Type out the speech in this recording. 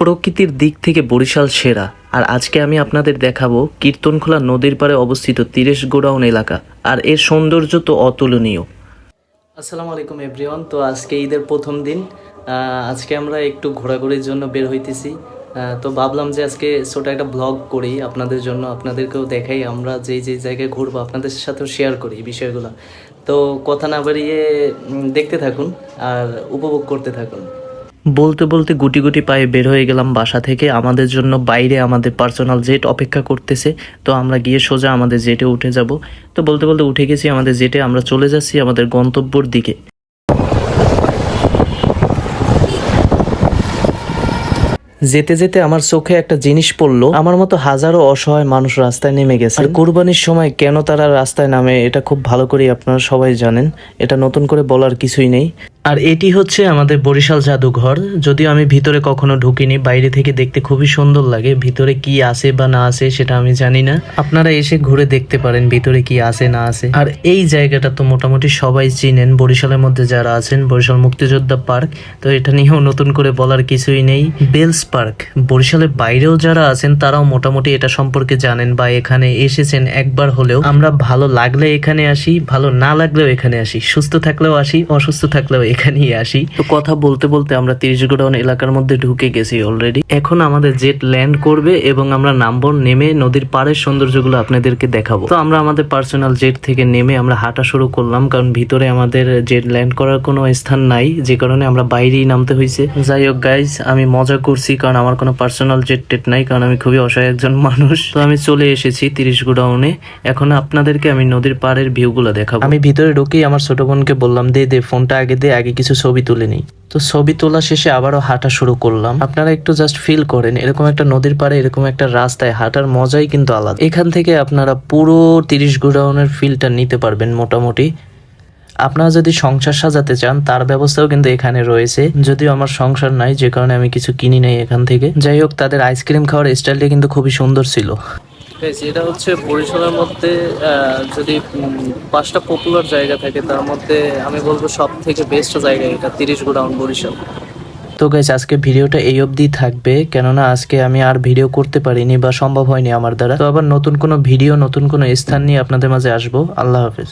প্রকৃতির দিক থেকে বরিশাল সেরা। আর আজকে আমি আপনাদের দেখাবো কীর্তনখোলা নদীর পাড়ে অবস্থিত 30 গোডাউন এলাকা, আর এর সৌন্দর্য তো অতুলনীয়। আসসালামু আলাইকুম এভরিওয়ান। তো আজকে ঈদের প্রথম দিন, আজকে আমরা একটু ঘোরাঘুরির জন্য বের হইতেছি। তো ভাবলাম যে আজকে ছোট একটা ব্লগ করি আপনাদের জন্য, আপনাদেরকেও দেখাই আমরা যেই যেই জায়গায় ঘুরবো, আপনাদের সাথেও শেয়ার করি এই বিষয়গুলো। তো কথা না বাড়িয়ে দেখতে থাকুন আর উপভোগ করতে থাকুন। বলতে বলতে গুটি গুটি পায়ে বের হয়ে গেলাম বাসা থেকে। আমাদের জন্য বাইরে আমাদের পার্সোনাল জেট অপেক্ষা করতেছে। তো আমরা গিয়ে সোজা আমাদের জেটে উঠে যাব। তো বলতে বলতে উঠে গেছি আমাদের জেটে, আমরা চলে যাচ্ছি আমাদের গন্তব্যর দিকে। যেতে যেতে আমার চোখে একটা জিনিস পড়লো, আমার মতো হাজারো অসহায় মানুষ রাস্তায় নেমে গেছে। আর কুরবানির সময় কেন তারা রাস্তায় নামে এটা খুব ভালো করেই আপনারা সবাই জানেন, এটা নতুন করে বলার কিছুই নেই। আর এটি হচ্ছে আমাদের বরিশাল জাদুঘর। যদিও আমি ভিতরে কখনো ঢুকিনি, বাইরে থেকে দেখতে খুবই সুন্দর লাগে। ভিতরে কি আছে বা না আছে সেটা আমি জানি না, আপনারা এসে ঘুরে দেখতে পারেন ভিতরে কি আছে না আছে। আর এই জায়গাটা তো মোটামুটি সবাই চিনেন, বরিশালের মধ্যে যারা আছেন, বরিশাল মুক্তিযোদ্ধা পার্ক। তো এটা নিয়েও নতুন করে বলার কিছুই নেই। বেলস পার্ক, বরিশালের বাইরেও যারা আছেন তারাও মোটামুটি এটা সম্পর্কে জানেন বা এখানে এসেছেন একবার হলেও। আমরা ভালো লাগলে এখানে আসি, ভালো না লাগলেও এখানে আসি, সুস্থ থাকলেও আসি, অসুস্থ থাকলেও এখানেই আসি। তো কথা বলতে বলতে আমরা 30 গোডাউন এলাকার মধ্যে ঢুকে গেছি অলরেডি। এখন আমাদের জেট ল্যান্ড করবে এবং আমরা নামবো, নেমে নদীর পাড়ের সৌন্দর্যগুলো আপনাদেরকে দেখাবো। তো আমরা আমাদের পার্সোনাল জেট থেকে নেমে আমরা হাঁটা শুরু করলাম, কারণ ভিতরে আমাদের জেট ল্যান্ড করার কোনো স্থান নাই, যে কারণে আমরা বাইরেই নামতে হয়েছে। যাই হোক গাইজ, আমি মজা করছি কারণ আমার কোনো পার্সোনাল জেট টেট নাই, কারণ আমি খুবই অসহায় একজন মানুষ। তো আমি চলে এসেছি 30 গোডাউনে। এখন আপনাদেরকে আমি নদীর পাড়ের ভিউগুলো দেখাবো। আমি ভিতরে ঢুকেই আমার ছোট বোনকে বললাম, দে ফোনটা আগে দে, আগে কিছু ছবি তুলে নিই। তো ছবি তোলা শেষে আবারও হাঁটা শুরু করলাম। আপনারা একটু জাস্ট ফিল করেন, এরকম একটা নদীর পাড়ে এরকম একটা রাস্তায় হাঁটার মজাই কিন্তু আলাদা। এখান থেকে আপনারা পুরো 30 গোডাউনের ফিলটা নিতে পারবেন মোটামুটি। আপনারা যদি সংসার সাজাতে চান তার ব্যবস্থাও কিন্তু এখানে রয়েছে, যদিও আমার সংসার নাই, যে কারণে আমি কিছু কিনি নাই এখান থেকে। যাই হোক, তাদের আইসক্রিম খাওয়ার স্টাইলটা কিন্তু খুবই সুন্দর ছিল। এটা হচ্ছে বরিশালের মধ্যে যদি 5টা পপুলার জায়গা থাকে তার মধ্যে আমি বলবো সব থেকে বেস্ট জায়গা এটা 30 গোডাউন বরিশাল। তো গাইস, আজকে ভিডিওটা এই অবধি থাকবে, কেননা আজকে আমি আর ভিডিও করতে পারিনি বা সম্ভব হয়নি আমার দ্বারা। তো আবার নতুন কোনো ভিডিও, নতুন কোনো স্থান নিয়ে আপনাদের মাঝে আসবো। আল্লাহ হাফেজ।